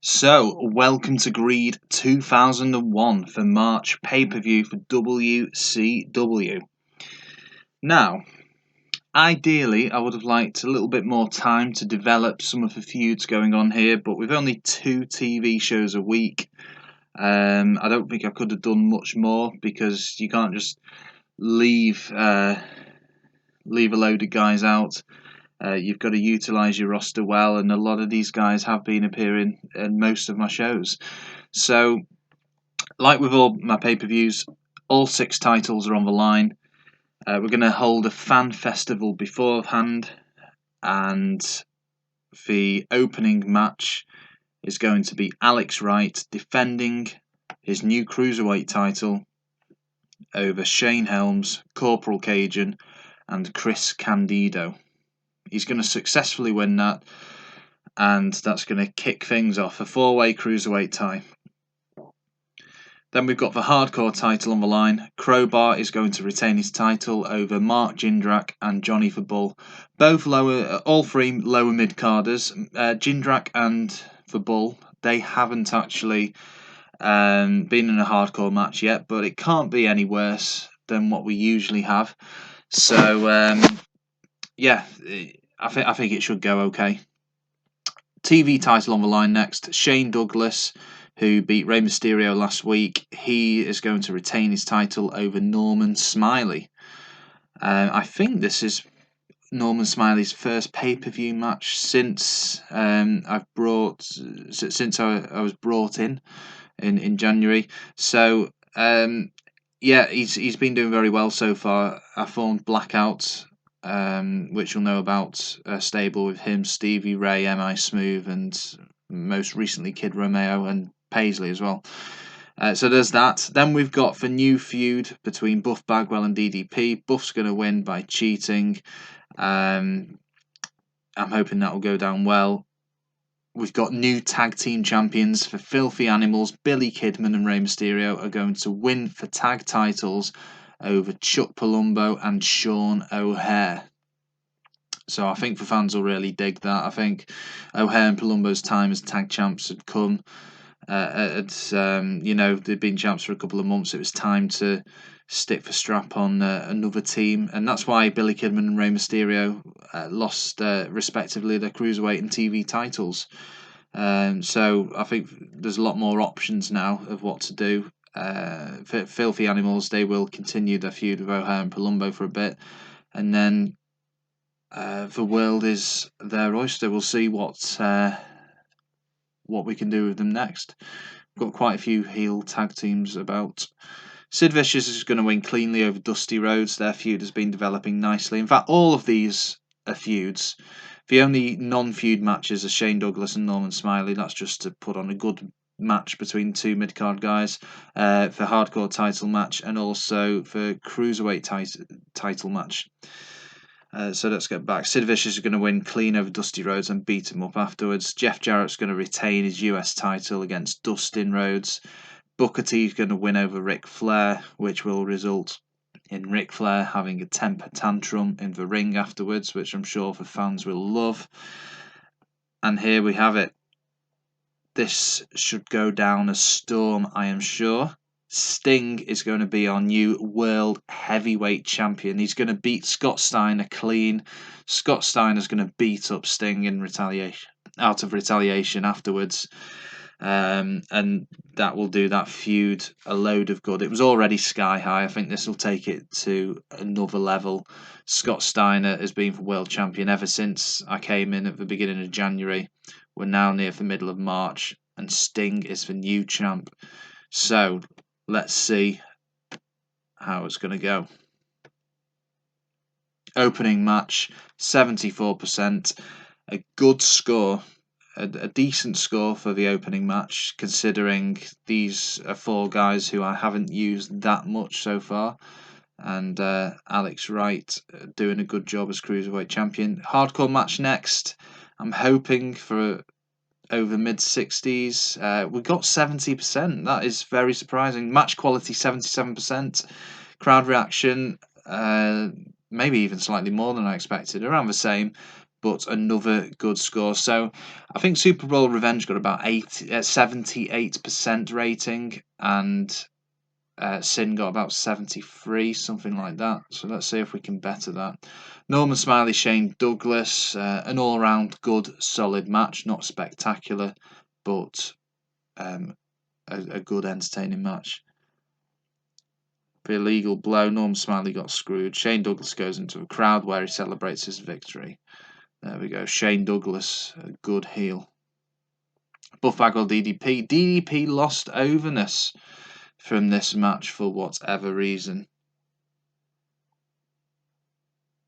So, welcome to Greed 2001 for March pay-per-view for WCW. Now, ideally, I would have liked a little bit more time to develop some of the feuds going on here, but with only 2 TV shows a week, I don't think I could have done much more because you can't just leave a load of guys out. You've got to utilise your roster well, and a lot of these guys have been appearing in most of my shows. So, like with all my pay-per-views, all 6 titles are on the line. We're going to hold a fan festival beforehand, and the opening match is going to be Alex Wright defending his new Cruiserweight title over Shane Helms, Corporal Cajun, and Chris Candido. He's going to successfully win that, and that's going to kick things off, a 4-way Cruiserweight tie. Then we've got the Hardcore title on the line. Crowbar is going to retain his title over Mark Jindrak and Johnny the Bull. All three lower mid-carders. Jindrak and the Bull, they haven't actually been in a Hardcore match yet, but it can't be any worse than what we usually have. So, yeah, I think it should go okay. TV title on the line next. Shane Douglas, who beat Rey Mysterio last week, he is going to retain his title over Norman Smiley. I think this is Norman Smiley's first pay-per-view match since I was brought in January. So yeah, he's been doing very well so far. I formed Blackout, which you'll know about, a stable with him, Stevie Ray, M.I. Smooth, and most recently Kid Romeo and Paisley as well. So there's that. Then we've got the new feud between Buff Bagwell and DDP. Buff's going to win by cheating. I'm hoping that will go down well. We've got new tag team champions for Filthy Animals. Billy Kidman and Rey Mysterio are going to win for tag titles over Chuck Palumbo and Sean O'Haire. So I think the fans will really dig that. I think O'Haire and Palumbo's time as tag champs had come. They'd been champs for a couple of months. It was time to stick the strap on another team, and that's why Billy Kidman and Rey Mysterio lost respectively their Cruiserweight and TV titles. So I think there's a lot more options now of what to do. Filthy Animals, they will continue their feud with O'Haire and Palumbo for a bit, and then the world is their oyster. We'll see what we can do with them next. We've got quite a few heel tag teams about. Sid Vicious is going to win cleanly over Dusty Rhodes. Their feud has been developing nicely. In fact, all of these are feuds. The only non-feud matches are Shane Douglas and Norman Smiley. That's just to put on a good match between 2 mid-card guys. For Hardcore title match, and also for Cruiserweight title match. So let's get back. Sid Vicious is going to win clean over Dusty Rhodes and beat him up afterwards. Jeff Jarrett's going to retain his US title against Dustin Rhodes. Booker T is going to win over Ric Flair, which will result in Ric Flair having a temper tantrum in the ring afterwards, which I'm sure the fans will love. And here we have it. This should go down a storm, I am sure. Sting is going to be our new world heavyweight champion. He's going to beat Scott Steiner clean. Scott Steiner's going to beat up Sting in out of retaliation afterwards. And that will do that feud a load of good. It was already sky high. I think this will take it to another level. Scott Steiner has been the world champion ever since I came in at the beginning of January. We're now near the middle of March, and Sting is the new champ. So let's see how it's going to go. Opening match, 74%. A good score. A decent score for the opening match, considering these are 4 guys who I haven't used that much so far. And Alex Wright doing a good job as Cruiserweight champion. Hardcore match next. I'm hoping for over mid-60s. We got 70%. That is very surprising. Match quality 77%. Crowd reaction maybe even slightly more than I expected. Around the same. but another good score. So I think Super Bowl Revenge got about 78% rating, and Sin got about 73, something like that. So let's see if we can better that. Norman Smiley, Shane Douglas, an all-round good, solid match. Not spectacular, but a good, entertaining match. The illegal blow. Norman Smiley got screwed. Shane Douglas goes into a crowd where he celebrates his victory. There we go. Shane Douglas, a good heel. Buff Bagwell, DDP. DDP lost overness from this match for whatever reason.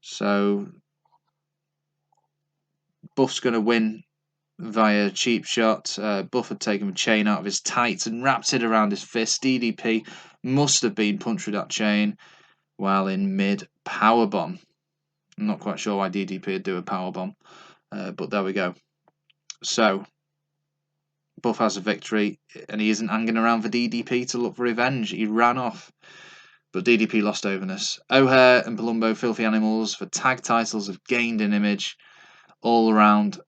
So Buff's going to win via cheap shot. Buff had taken a chain out of his tights and wrapped it around his fist. DDP must have been punched with that chain while in mid powerbomb. I'm not quite sure why DDP would do a powerbomb, but there we go. So Buff has a victory, and he isn't hanging around for DDP to look for revenge. He ran off, but DDP lost overness. O'Haire and Palumbo, Filthy Animals, for tag titles have gained an image. All around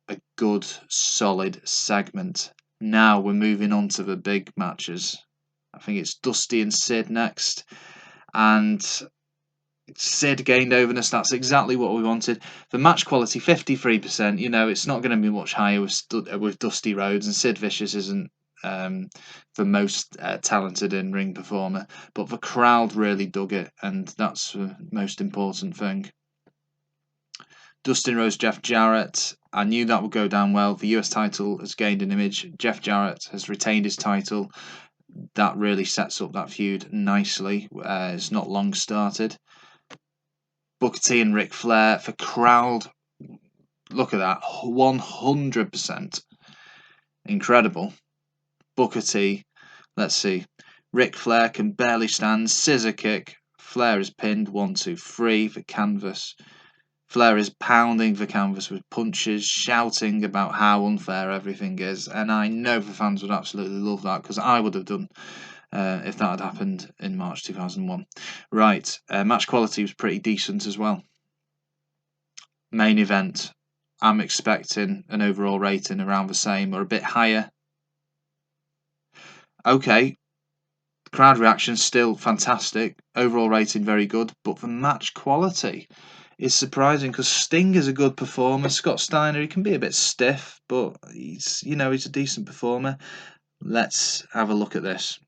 a good, solid segment. Now we're moving on to the big matches. I think it's Dusty and Sid next, and Sid gained overness. That's exactly what we wanted. The match quality, 53%. You know, it's not going to be much higher with Dusty Rhodes, and Sid Vicious isn't the most talented in-ring performer, but the crowd really dug it, and that's the most important thing. Dustin Rhodes, Jeff Jarrett. I knew that would go down well. The US title has gained an image. Jeff Jarrett has retained his title. That really sets up that feud nicely. It's not long started. Booker T and Ric Flair for crowd. Look at that, 100%. Incredible. Booker T. Let's see. Ric Flair can barely stand. Scissor kick. Flair is pinned. 1, 2, 3 for canvas. Flair is pounding the canvas with punches, shouting about how unfair everything is. And I know the fans would absolutely love that, because I would have done if that had happened in March 2001. Right, match quality was pretty decent as well. Main event, I'm expecting an overall rating around the same or a bit higher. Okay, crowd reaction still fantastic. Overall rating very good, but the match quality is surprising, because Sting is a good performer. Scott Steiner, he can be a bit stiff, but he's a decent performer. Let's have a look at this.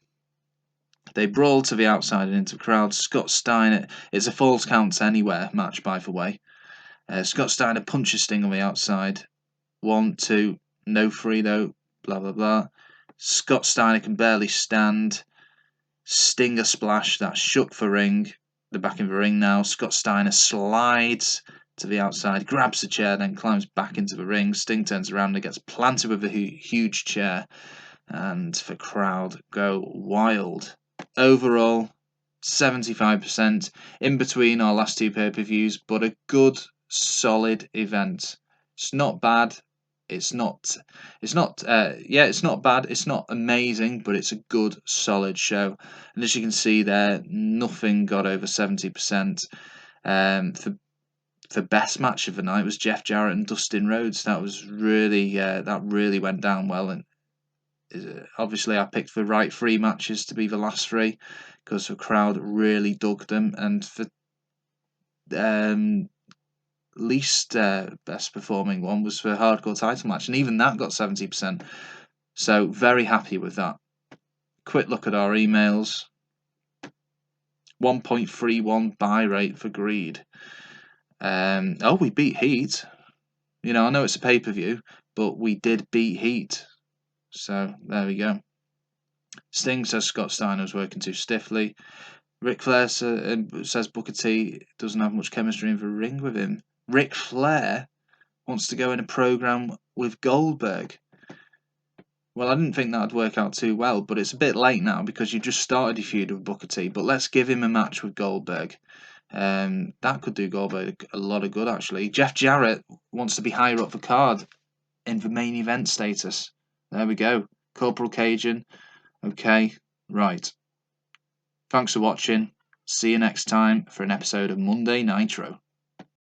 They brawl to the outside and into the crowd. Scott Steiner, it's a Falls Counts Anywhere match, by the way. Scott Steiner punches Sting on the outside. 1, 2, no free though, blah, blah, blah. Scott Steiner can barely stand. Stinger splash, that shook the ring. They're back in the ring now. Scott Steiner slides to the outside, grabs the chair, then climbs back into the ring. Sting turns around and gets planted with a huge chair. And the crowd go wild. Overall, 75% in between our last two pay-per-views, but a good, solid event. It's not bad. It's not bad. It's not amazing, but it's a good, solid show. And as you can see there, nothing got over 70%. The best match of the night was Jeff Jarrett and Dustin Rhodes. That was really that really went down well. And obviously, I picked the Wright 3 matches to be the last 3 because the crowd really dug them. And the least best performing one was the hardcore title match, and even that got 70%. So very happy with that. Quick look at our emails. 1.31 buy rate for Greed. We beat Heat. I know it's a pay-per-view, but we did beat Heat. So there we go. Sting says Scott Steiner was working too stiffly. Ric Flair says Booker T doesn't have much chemistry in the ring with him. Ric Flair wants to go in a program with Goldberg. Well, I didn't think that would work out too well, but it's a bit late now because you just started a feud with Booker T. But let's give him a match with Goldberg. That could do Goldberg a lot of good, actually. Jeff Jarrett wants to be higher up the card in the main event status. There we go. Corporal Cajun. Okay, right. Thanks for watching. See you next time for an episode of Monday Nitro.